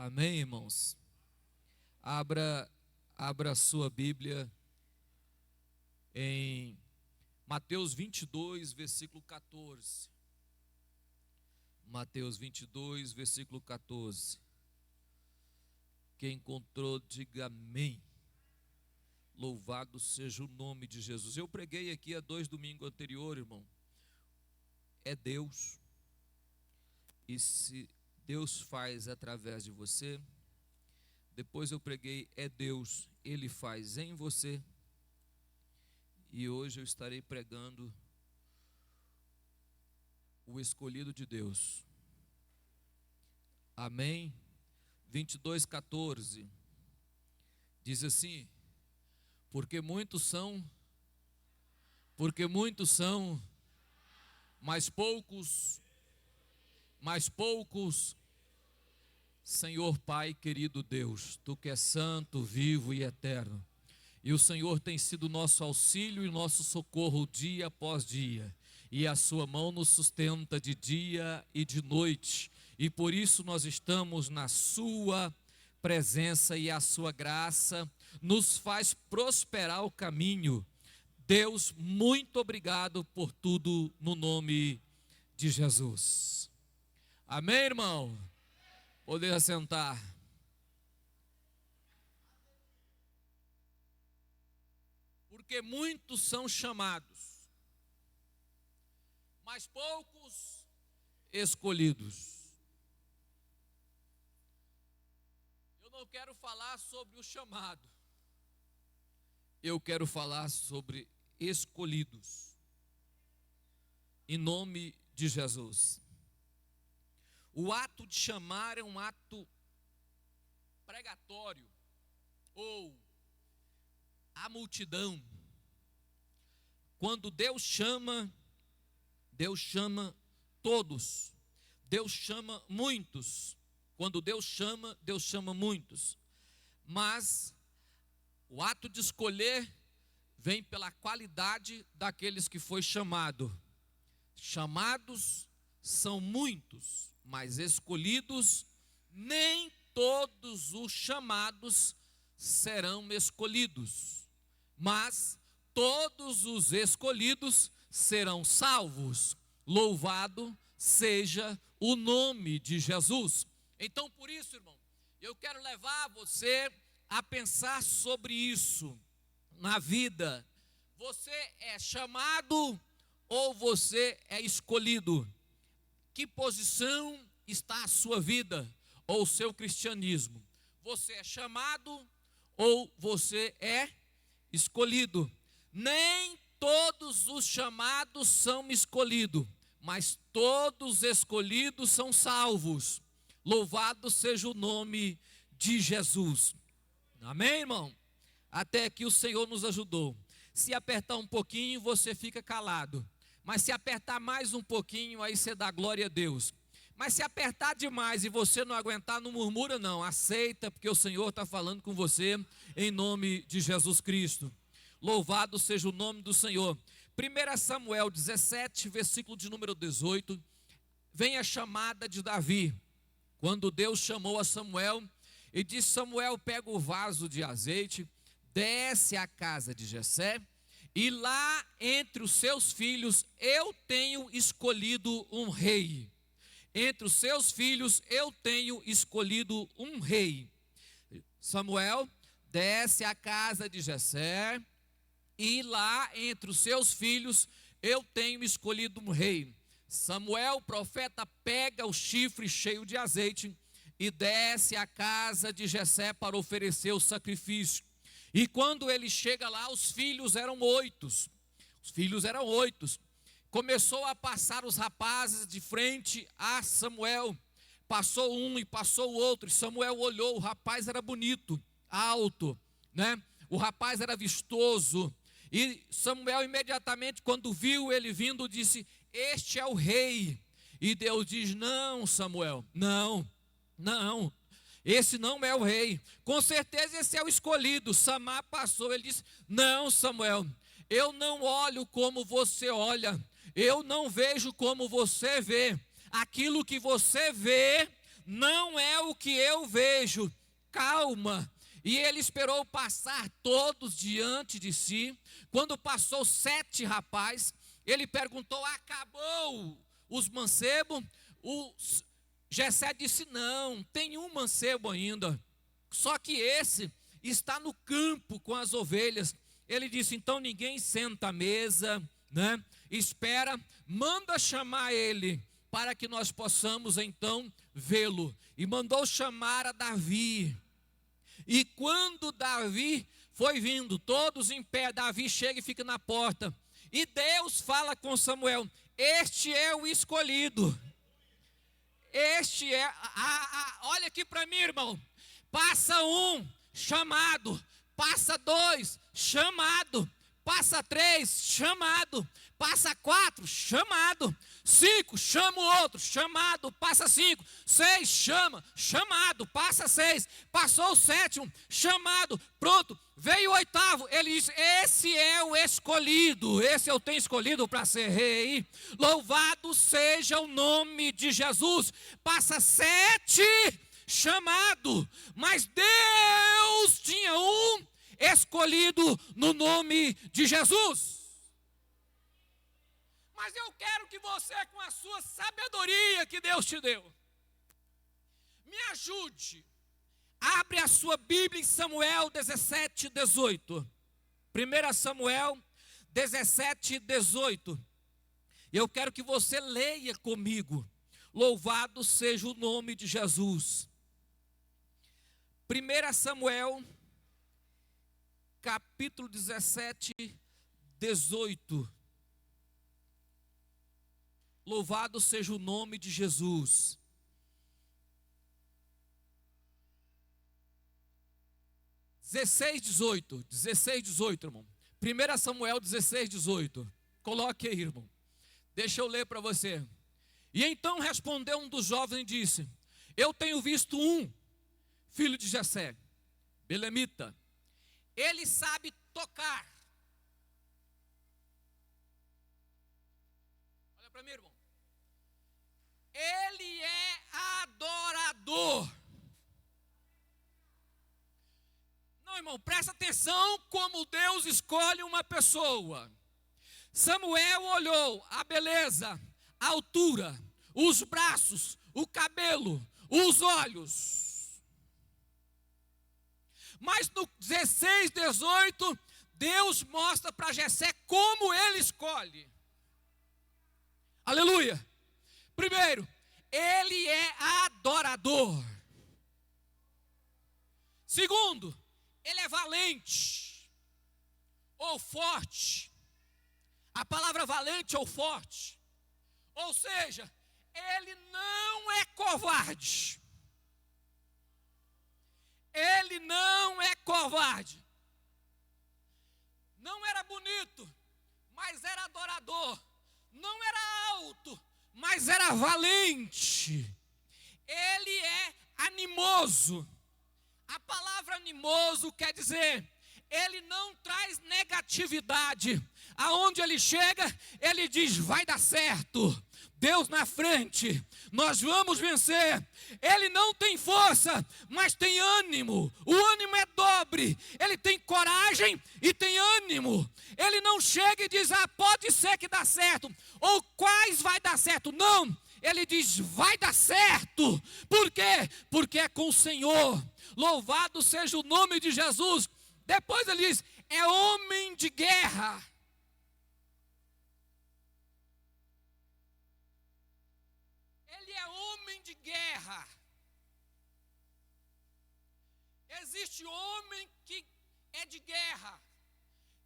Amém, irmãos? Abra a sua Bíblia em Mateus 22, versículo 14. Mateus 22, versículo 14. Quem encontrou, diga amém. Louvado seja o nome de Jesus. Eu preguei aqui há 2 domingos anteriores, irmão. É Deus. E se Deus faz através de você, depois eu preguei, é Deus, Ele faz em você. E hoje eu estarei pregando o escolhido de Deus. Amém? 22:14 diz assim: porque muitos são, mas poucos, Senhor Pai querido Deus, Tu que és santo, vivo e eterno, e o Senhor tem sido nosso auxílio e nosso socorro dia após dia, e a Sua mão nos sustenta de dia e de noite, e por isso nós estamos na Sua presença, e a Sua graça nos faz prosperar o caminho. Deus, muito obrigado por tudo, no nome de Jesus. Amém, irmão? Poder assentar. Porque muitos são chamados, mas poucos escolhidos. Eu não quero falar sobre o chamado, eu quero falar sobre escolhidos, em nome de Jesus. O ato de chamar é um ato pregatório, ou a multidão. Quando Deus chama todos. Deus chama muitos. Quando Deus chama muitos. Mas o ato de escolher vem pela qualidade daqueles que foi chamado. Chamados são muitos, mas escolhidos, nem todos os chamados serão escolhidos, mas todos os escolhidos serão salvos. Louvado seja o nome de Jesus. Então, por isso, irmão, eu quero levar você a pensar sobre isso na vida. Você é chamado ou você é escolhido? Que posição está a sua vida ou o seu cristianismo? Você é chamado ou você é escolhido? Nem todos os chamados são escolhidos, mas todos os escolhidos são salvos. Louvado seja o nome de Jesus. Amém, irmão? Até que o Senhor nos ajudou. Se apertar um pouquinho, você fica calado. Mas se apertar mais um pouquinho, aí você dá glória a Deus. Mas se apertar demais e você não aguentar, não murmura não. Aceita, porque o Senhor está falando com você em nome de Jesus Cristo. Louvado seja o nome do Senhor. 1 Samuel 17, versículo de número 18. Vem a chamada de Davi. Quando Deus chamou a Samuel e disse: Samuel, pega o vaso de azeite, desce à casa de Jessé, e lá entre os seus filhos eu tenho escolhido um rei. Entre os seus filhos eu tenho escolhido um rei. Samuel desce à casa de Jessé, e lá entre os seus filhos eu tenho escolhido um rei. Samuel, o profeta, pega o chifre cheio de azeite e desce à casa de Jessé para oferecer o sacrifício. E quando ele chega lá, os filhos eram 8. Começou a passar os rapazes de frente a Samuel. Passou um e passou o outro. E Samuel olhou, o rapaz era bonito, alto, né? O rapaz era vistoso. E Samuel imediatamente, quando viu ele vindo, disse: este é o rei. E Deus diz: não, Samuel, não. Esse não é o rei, com certeza esse é o escolhido. Samar passou, ele disse: não, Samuel, eu não olho como você olha, eu não vejo como você vê. Aquilo que você vê não é o que eu vejo. Calma. E ele esperou passar todos diante de si. Quando passou 7 rapazes, ele perguntou: acabou os mancebos? Jessé disse: não, tem um mancebo ainda, só que esse está no campo com as ovelhas. Ele disse: então ninguém senta à mesa, né? Espera, manda chamar ele, para que nós possamos então vê-lo. E mandou chamar a Davi. E quando Davi foi vindo, todos em pé, Davi chega e fica na porta. E Deus fala com Samuel: este é o escolhido. Este é, olha aqui para mim, irmão. Passa 1, chamado. Passa 2, chamado. Passa 3, chamado. Passa 4, chamado. 5, chama o outro, chamado. Passa 5, 6, chamado. Passa 6, passou o 7º, chamado. Pronto, veio o 8º. Ele disse: esse é o escolhido. Esse eu tenho escolhido para ser rei. Louvado seja o nome de Jesus. Passa 7, chamado. Mas Deus tinha um escolhido no nome de Jesus. Mas eu quero que você, com a sua sabedoria que Deus te deu, me ajude. Abre a sua Bíblia em Samuel 17, 18. 1 Samuel 17, 18. Eu quero que você leia comigo. Louvado seja o nome de Jesus. 1 Samuel, capítulo 17, 18. Louvado seja o nome de Jesus. (16, 18), 16, 18, irmão. 1 Samuel 16, 18. Coloque aí, irmão. Deixa eu ler para você. E então respondeu um dos jovens e disse: eu tenho visto um filho de Jessé, belemita. Ele sabe tocar. Olha para mim, irmão. Ele é adorador. Não, irmão, presta atenção como Deus escolhe uma pessoa. Samuel olhou a beleza, a altura, os braços, o cabelo, os olhos. Mas no 16, 18, Deus mostra para Jessé como ele escolhe. Aleluia. Primeiro, ele é adorador. Segundo, ele é valente ou forte. A palavra valente ou forte, ou seja, ele não é covarde. Ele não é covarde. Não era bonito, mas era adorador. Não era alto, mas era valente. Ele é animoso. A palavra animoso quer dizer, ele não traz negatividade. Aonde ele chega, ele diz: vai dar certo. Deus na frente, nós vamos vencer. Ele não tem força, mas tem ânimo. O ânimo é dobre. Ele tem coragem e tem ânimo. Ele não chega e diz: ah, pode ser que dá certo, ou quais vai dar certo. Não, ele diz: vai dar certo. Por quê? Porque é com o Senhor. Louvado seja o nome de Jesus. Depois ele diz: é homem de guerra. De guerra. Existe homem que é de guerra.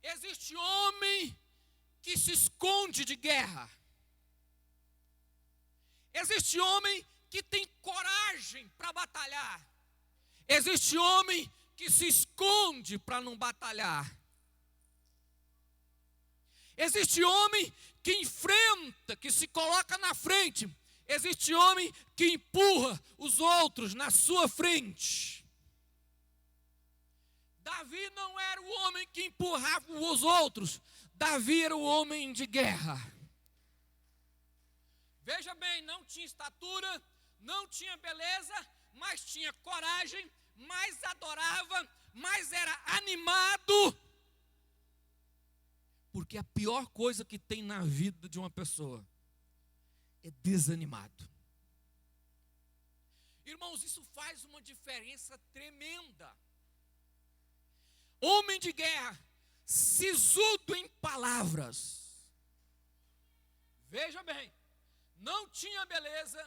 Existe homem que se esconde de guerra. Existe homem que tem coragem para batalhar. Existe homem que se esconde para não batalhar. Existe homem que enfrenta, que se coloca na frente. Existe homem que empurra os outros na sua frente. Davi não era o homem que empurrava os outros. Davi era o homem de guerra. Veja bem, não tinha estatura, não tinha beleza, mas tinha coragem, mais adorava, mais era animado. Porque a pior coisa que tem na vida de uma pessoa é desanimado. Irmãos, isso faz uma diferença tremenda. Homem de guerra, sisudo em palavras. Veja bem, não tinha beleza,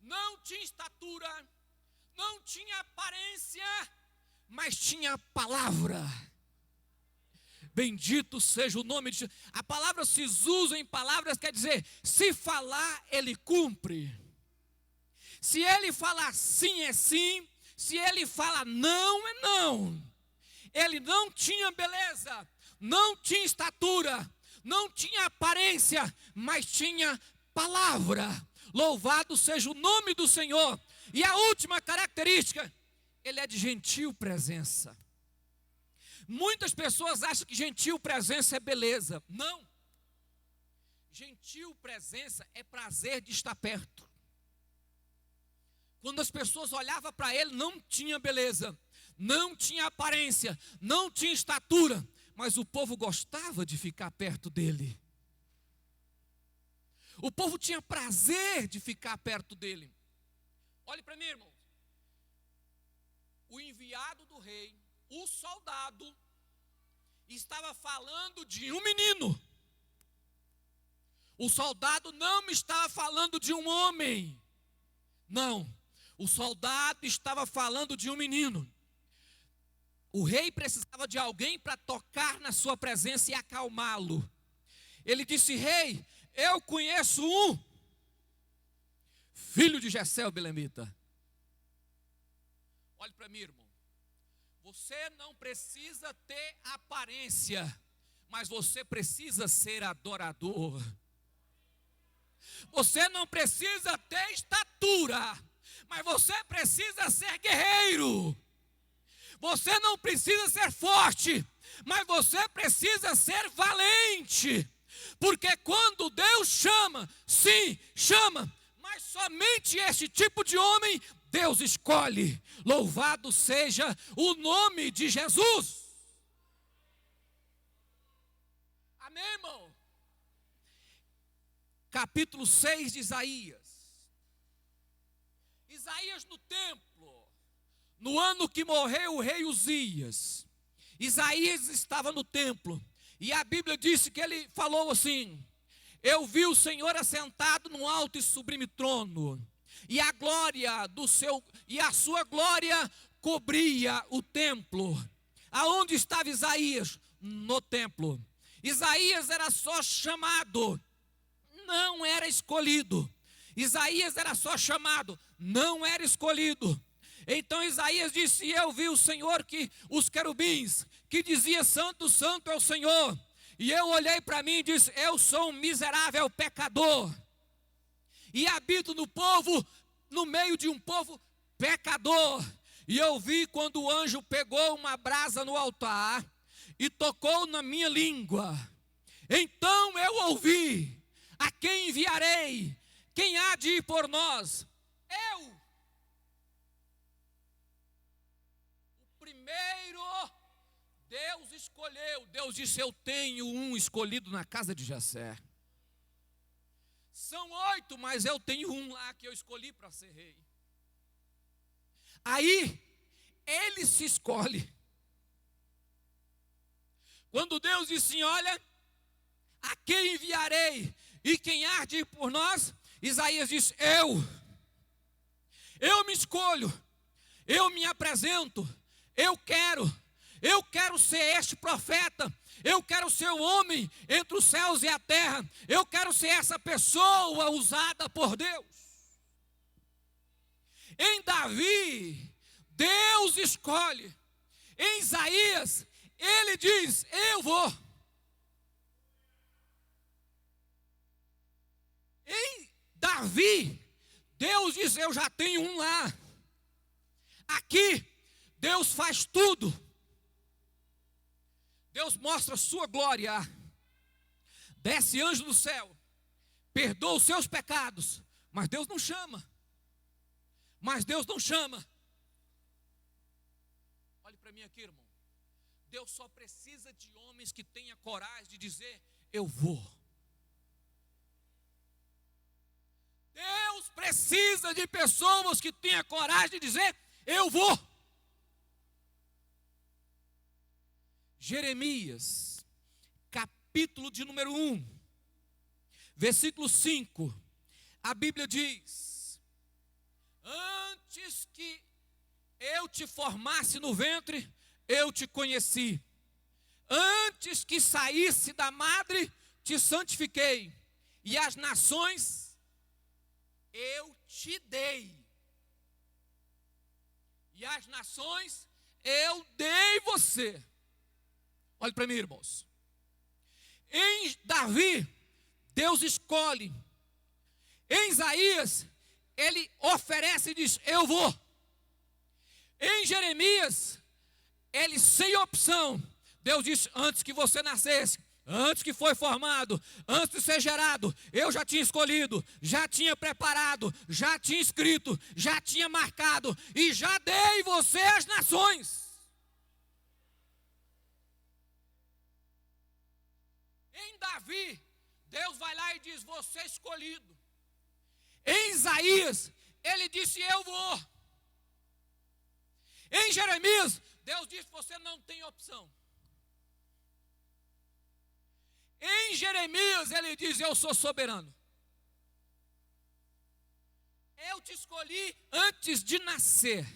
não tinha estatura, não tinha aparência, mas tinha palavra. Bendito seja o nome de Jesus. A palavra sisudo em palavras quer dizer, se falar, ele cumpre. Se ele fala sim, é sim. Se ele fala não, é não. Ele não tinha beleza, não tinha estatura, não tinha aparência, mas tinha palavra. Louvado seja o nome do Senhor. E a última característica, ele é de gentil presença. Muitas pessoas acham que gentil presença é beleza. Não. Gentil presença é prazer de estar perto. Quando as pessoas olhavam para ele, não tinha beleza, não tinha aparência, não tinha estatura, mas o povo gostava de ficar perto dele. O povo tinha prazer de ficar perto dele. Olhe para mim, irmão. O enviado do rei, o soldado, estava falando de um menino. O soldado não estava falando de um homem. Não. O soldado estava falando de um menino. O rei precisava de alguém para tocar na sua presença e acalmá-lo. Ele disse: rei, eu conheço um filho de Jessé o belemita. Olhe para mim, irmão. Você não precisa ter aparência, mas você precisa ser adorador. Você não precisa ter estatura, mas você precisa ser guerreiro. Você não precisa ser forte, mas você precisa ser valente. Porque quando Deus chama, sim, chama, mas somente este tipo de homem Deus escolhe. Louvado seja o nome de Jesus. Amém, irmão? Capítulo 6 de Isaías. Isaías no templo, no ano que morreu o rei Uzias. Isaías estava no templo, e a Bíblia disse que ele falou assim: eu vi o Senhor assentado num alto e sublime trono, e a glória do seu, e a sua glória cobria o templo. Aonde estava Isaías? No templo. Isaías era só chamado, não era escolhido. Isaías era só chamado, não era escolhido. Então Isaías disse: eu vi o Senhor, que os querubins, que dizia santo, santo é o Senhor. E eu olhei para mim e disse: eu sou um miserável pecador. E habito no povo, no meio de um povo pecador. E eu vi quando o anjo pegou uma brasa no altar e tocou na minha língua. Então eu ouvi: a quem enviarei? Quem há de ir por nós? Eu. O primeiro Deus escolheu. Deus disse: eu tenho um escolhido na casa de Jessé. São 8, mas eu tenho um lá que eu escolhi para ser rei. Aí, ele se escolhe. Quando Deus disse: olha, a quem enviarei? E quem há de ir por nós? Isaías diz: eu me escolho, eu me apresento, eu quero ser este profeta, eu quero ser o homem entre os céus e a terra, eu quero ser essa pessoa usada por Deus. Em Davi, Deus escolhe. Em Isaías, ele diz: eu vou. Em Davi, Deus diz: eu já tenho um lá. Aqui, Deus faz tudo. Deus mostra a sua glória. Desce anjo do céu, perdoa os seus pecados, mas Deus não chama. mas Deus não chama. Olhe para mim aqui, irmão. Deus só precisa de homens que tenham coragem de dizer: eu vou. Deus precisa de pessoas que tenham coragem de dizer: eu vou. Jeremias, capítulo de número 1, versículo 5, a Bíblia diz: antes que eu te formasse no ventre, eu te conheci. Antes que saísse da madre, te santifiquei. E as nações eu te dei. E as nações eu dei você. Olhe para mim, irmãos. Em Davi, Deus escolhe. Em Isaías, ele oferece e diz: eu vou. Em Jeremias, ele sem opção, Deus disse: antes que você nascesse, antes que foi formado, antes de ser gerado, eu já tinha escolhido, já tinha preparado, já tinha escrito, já tinha marcado e já dei você às nações. Em Davi, Deus vai lá e diz: você é escolhido. Em Isaías, ele disse: eu vou. Em Jeremias, Deus disse: você não tem opção. Em Jeremias, ele diz: eu sou soberano. Eu te escolhi antes de nascer.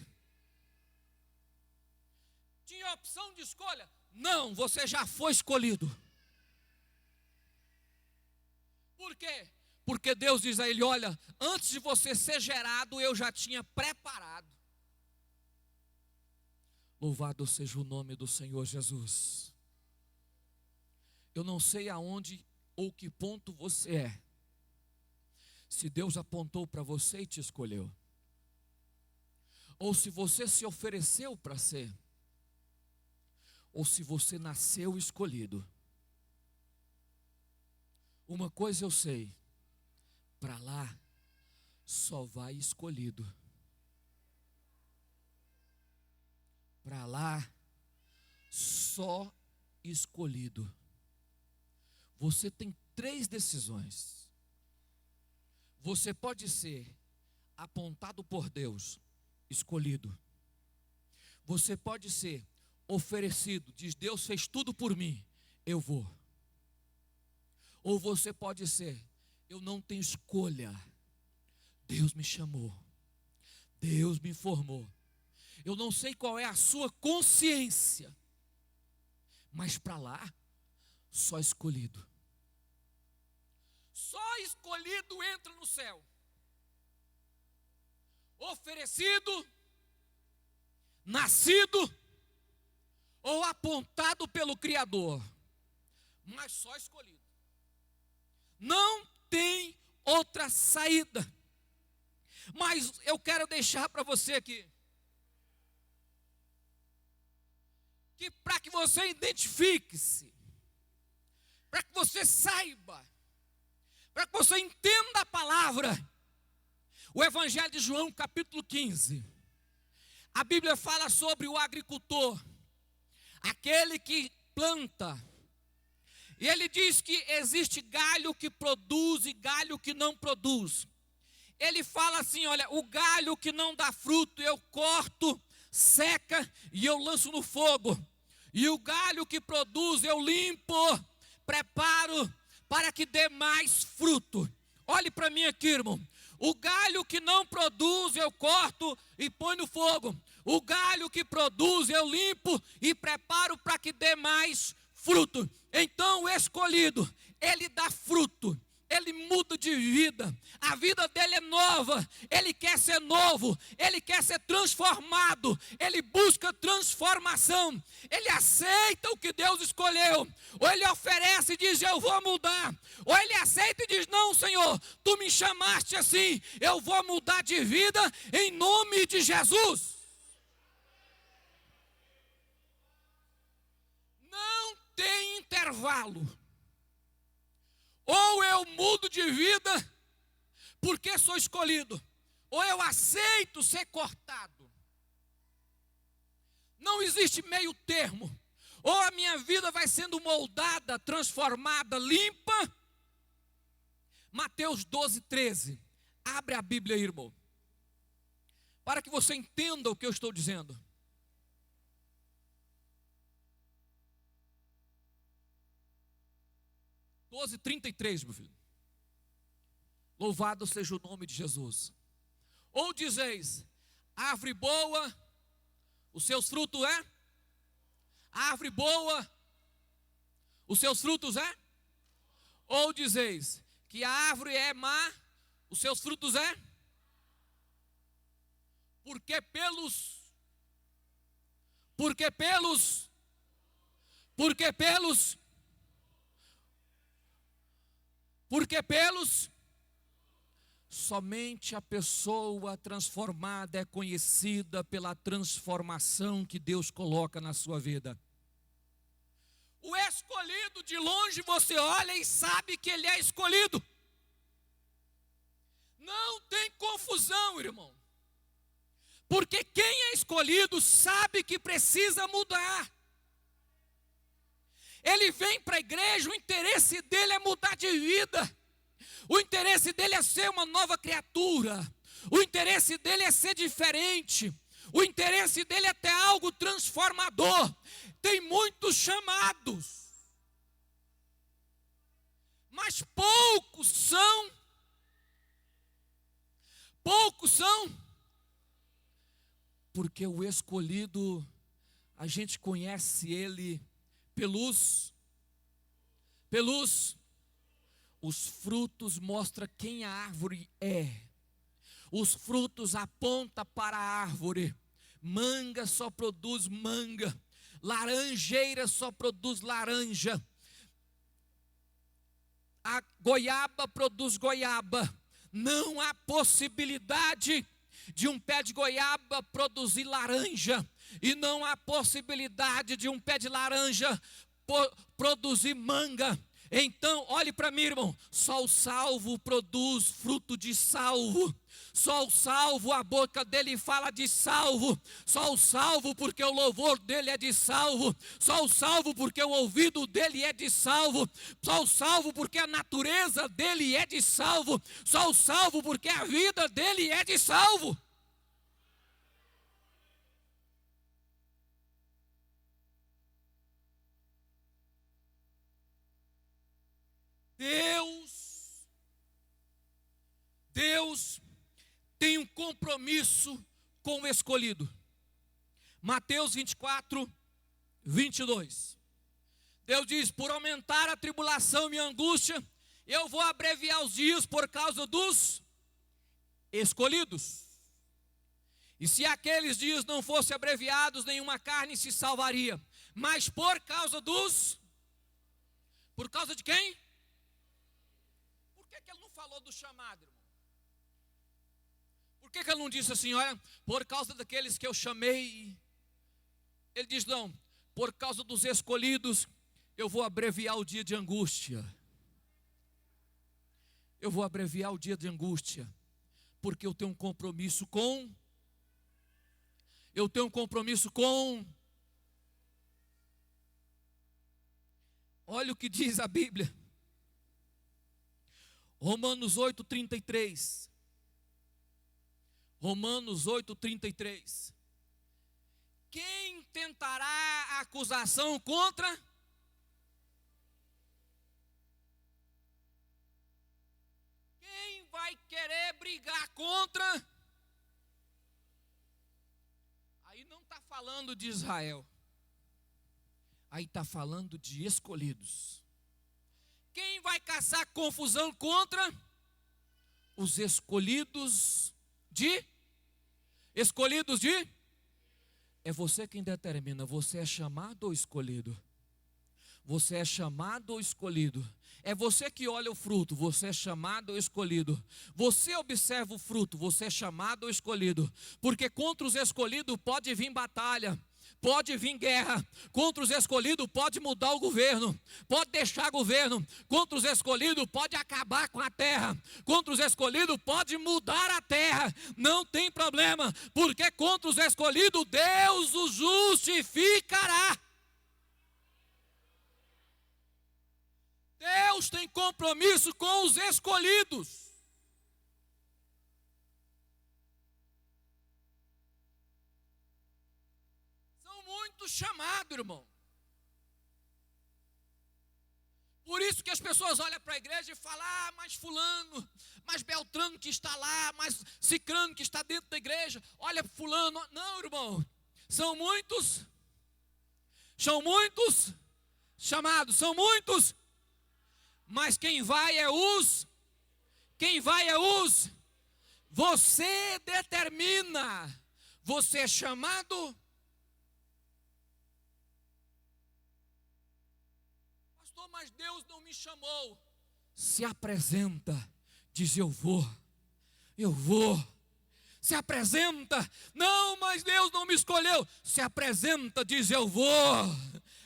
Tinha opção de escolha? Não, você já foi escolhido. Por quê? Porque Deus diz a ele: olha, antes de você ser gerado, eu já tinha preparado. Louvado seja o nome do Senhor Jesus. Eu não sei aonde ou que ponto você é. Se Deus apontou para você e te escolheu. Ou se você se ofereceu para ser. Ou se você nasceu escolhido. Uma coisa eu sei: para lá só vai escolhido. Para lá só escolhido. Você tem 3 decisões. Você pode ser apontado por Deus, escolhido. Você pode ser oferecido, diz: Deus fez tudo por mim, eu vou. Ou você pode ser: eu não tenho escolha, Deus me chamou, Deus me formou. Eu não sei qual é a sua consciência, mas para lá, só escolhido. Só escolhido entra no céu. Oferecido, nascido ou apontado pelo Criador, mas só escolhido. Não tem outra saída. Mas eu quero deixar para você aqui que para que você identifique-se, para que você saiba, para que você entenda a palavra, o Evangelho de João, capítulo 15, a Bíblia fala sobre o agricultor, aquele que planta. E ele diz que existe galho que produz e galho que não produz. Ele fala assim: olha, o galho que não dá fruto eu corto, seca e eu lanço no fogo. E o galho que produz eu limpo, preparo para que dê mais fruto. Olhe para mim aqui, irmão. O galho que não produz eu corto e põe no fogo. O galho que produz eu limpo e preparo para que dê mais fruto. Então o escolhido, ele dá fruto. Ele muda de vida, a vida dele é nova, ele quer ser novo, ele quer ser transformado, ele busca transformação, ele aceita o que Deus escolheu, ou ele oferece e diz: eu vou mudar, ou ele aceita e diz: não, Senhor, tu me chamaste assim, eu vou mudar de vida em nome de Jesus. Não tem intervalo. Ou eu mudo de vida porque sou escolhido, ou eu aceito ser cortado. Não existe meio termo. Ou a minha vida vai sendo moldada, transformada, limpa. Mateus 12, 13. Abre a Bíblia aí, irmão, para que você entenda o que eu estou dizendo. Doze, 33, meu filho. Louvado seja o nome de Jesus. Ou dizeis, árvore boa, os seus frutos é? Árvore boa, os seus frutos é? Ou dizeis que a árvore é má, os seus frutos é? Porque pelos somente a pessoa transformada é conhecida pela transformação que Deus coloca na sua vida. O escolhido, de longe você olha e sabe que ele é escolhido. Não tem confusão, irmão. Porque quem é escolhido sabe que precisa mudar. Ele vem para a igreja, o interesse dele é mudar de vida. O interesse dele é ser uma nova criatura. O interesse dele é ser diferente. O interesse dele é ter algo transformador. Tem muitos chamados, mas poucos são. Porque o escolhido, a gente conhece ele pelos os frutos mostram quem a árvore é. Os frutos apontam para a árvore. Manga só produz manga. Laranjeira só produz laranja. A goiaba produz goiaba. Não há possibilidade de um pé de goiaba produzir laranja. E não há possibilidade de um pé de laranja produzir manga. Então, olhe para mim, irmão, só o salvo produz fruto de salvo. Só o salvo, a boca dele fala de salvo. Só o salvo porque o louvor dele é de salvo. Só o salvo porque o ouvido dele é de salvo. Só o salvo porque a natureza dele é de salvo. Só o salvo porque a vida dele é de salvo. Deus tem um compromisso com o escolhido. Mateus 24, 22. Deus diz, por aumentar a tribulação e a angústia, eu vou abreviar os dias por causa dos escolhidos. E se aqueles dias não fossem abreviados, nenhuma carne se salvaria. Mas por causa de quem? Por que ele não falou do chamado, irmão? Por que ele não disse assim, olha, por causa daqueles que eu chamei? Ele diz, não, por causa dos escolhidos, eu vou abreviar o dia de angústia. Eu vou abreviar o dia de angústia, porque eu tenho um compromisso com. Olha o que diz a Bíblia. Romanos 8:33. Romanos 8:33. Quem tentará a acusação contra? Quem vai querer brigar contra? Aí não está falando de Israel. Aí está falando de escolhidos. Quem vai caçar confusão contra? Os escolhidos de? Escolhidos de? É você quem determina, você é chamado ou escolhido? Você é chamado ou escolhido? É você que olha o fruto, você é chamado ou escolhido? Você observa o fruto, você é chamado ou escolhido? Porque contra os escolhidos pode vir batalha. pode vir guerra. Contra os escolhidos pode mudar o governo, pode deixar governo. Contra os escolhidos pode acabar com a terra. Contra os escolhidos pode mudar a terra. Não tem problema, porque contra os escolhidos Deus os justificará. Deus tem compromisso com os escolhidos. São muitos chamados, irmão. Por isso que as pessoas olham para a igreja e falam: ah, mas fulano, mas Beltrano que está lá, mas Cicrano que está dentro da igreja, olha fulano. Não, irmão, são muitos chamados, são muitos. Mas quem vai é os, você determina, você é chamado. Pastor, mas Deus não me chamou. Se apresenta, diz eu vou. Se apresenta, não, mas Deus não me escolheu. Se apresenta, diz eu vou.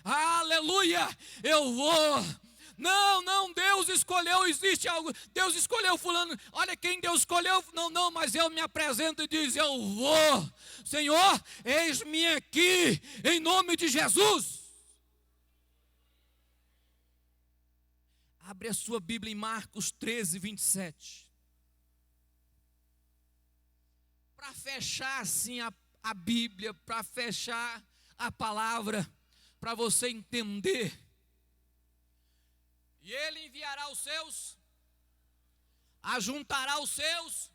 Aleluia, eu vou. Não, Deus escolheu, existe algo, Deus escolheu fulano, olha quem Deus escolheu, não, mas eu me apresento e diz, eu vou, Senhor, eis-me aqui, em nome de Jesus. Abre a sua Bíblia em Marcos 13, 27. Para fechar assim a Bíblia, para fechar a palavra, para você entender. E ele enviará os seus, ajuntará os seus,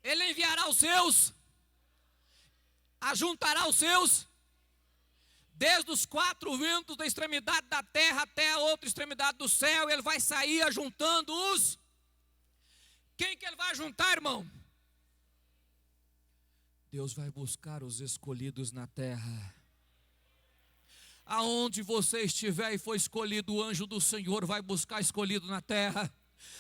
ele enviará os seus, ajuntará os seus, desde os quatro ventos da extremidade da terra até a outra extremidade do céu, ele vai sair ajuntando os. Quem que ele vai juntar, irmão? Deus vai buscar os escolhidos na terra. Aonde você estiver e for escolhido, o anjo do Senhor vai buscar escolhido na terra.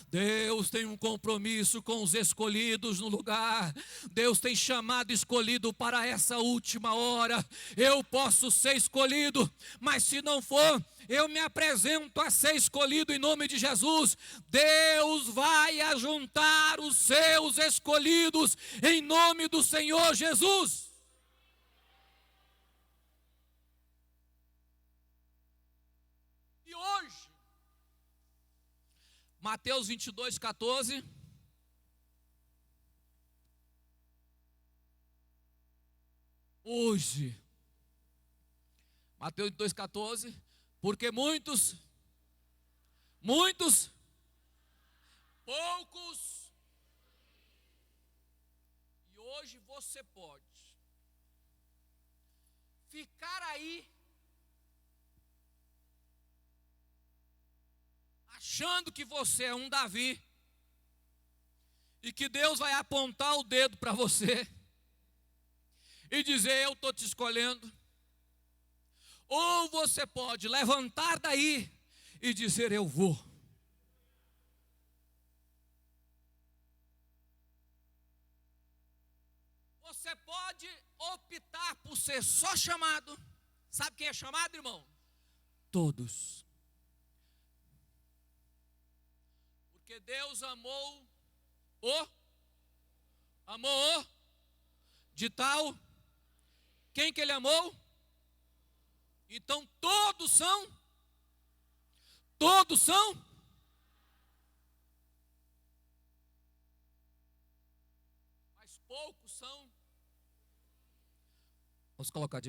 Deus tem um compromisso com os escolhidos no lugar. Deus tem chamado escolhido para essa última hora. Eu posso ser escolhido, mas se não for, eu me apresento a ser escolhido em nome de Jesus. Deus vai ajuntar os seus escolhidos em nome do Senhor Jesus. Hoje, Mateus 22, 14. Hoje, Mateus 22, 14. Porque muitos, poucos. E hoje você pode ficar aí achando que você é um Davi e que Deus vai apontar o dedo para você e dizer, eu estou te escolhendo. Ou você pode levantar daí e dizer, eu vou. Você pode optar por ser só chamado. Sabe quem é chamado, irmão? Todos. Porque Deus amou de tal. Quem que ele amou? Então todos são, mas poucos são. Vamos colocar de